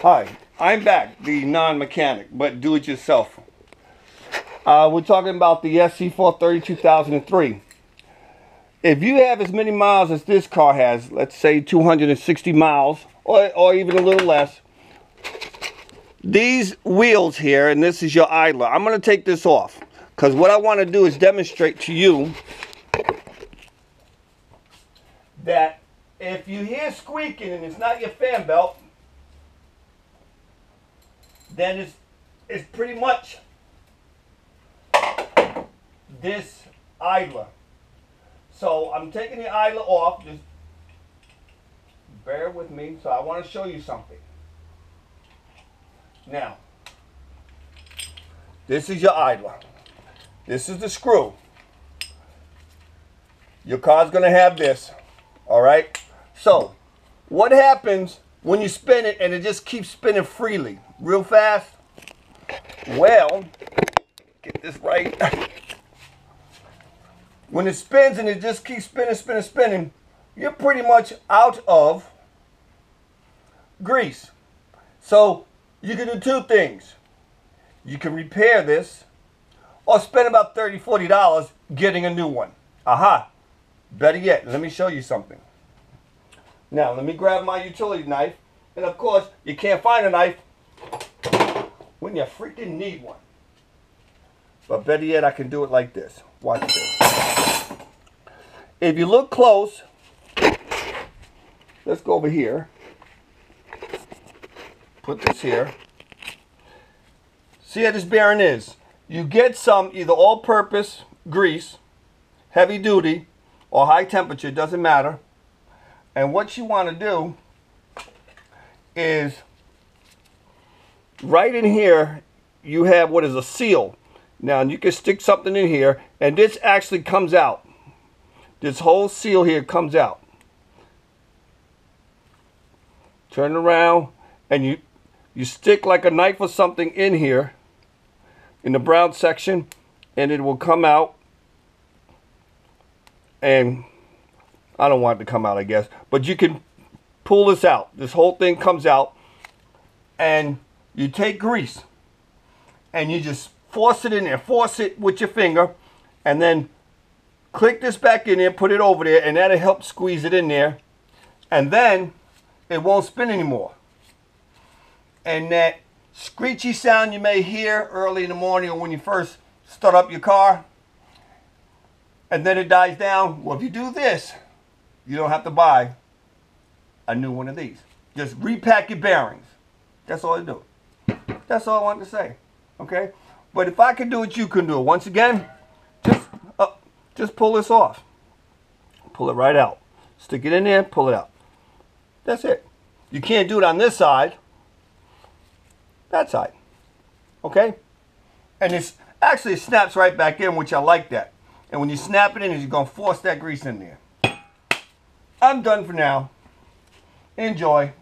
Hi, I'm back, the non-mechanic, but do-it-yourself. We're talking about the SC430 2003. If you have as many miles as this car has, let's say 260 miles, or even a little less, these wheels here, and this is your idler, I'm going to take this off, because what I want to do is demonstrate to you that if you hear squeaking and it's not your fan belt, then it's pretty much this idler. So I'm taking the idler off. Just bear with me. So I want to show you something. Now, this is your idler. This is the screw. Your car's going to have this. All right? So, what happens when you spin it and it just keeps spinning freely, real fast? Well, get this right. When it spins and it just keeps spinning, you're pretty much out of grease. So you can do two things. You can repair this or spend about $30, $40 getting a new one. Aha. Better yet, let me show you something. Now, let me grab my utility knife. And of course, you can't find a knife when you freaking need one. But better yet, I can do it like this. Watch this. If you look close, let's go over here. Put this here. See how this bearing is. You get some either all-purpose grease, heavy duty, or high temperature, doesn't matter. And what you want to do is right in here you have what is a seal. Now you can stick something in here and this actually comes out. This whole seal here comes out. Turn around and you stick like a knife or something in here in the brown section and it will come out. And I don't want it to come out, I guess, but you can pull this out. This whole thing comes out and you take grease and you just force it in there. Force it with your finger and then click this back in there, put it over there, and that'll help squeeze it in there. And then it won't spin anymore. And that screechy sound you may hear early in the morning or when you first start up your car, and then it dies down. Well, if you do this, you don't have to buy a new one of these. Just repack your bearings. That's all I do. That's all I wanted to say. Okay? But if I can do it, you can do it. Once again, just pull this off. Pull it right out. Stick it in there, pull it out. That's it. You can't do it on this side. That side. Okay? And it's actually it snaps right back in, which I like that. And when you snap it in, you're going to force that grease in there. I'm done for now. Enjoy.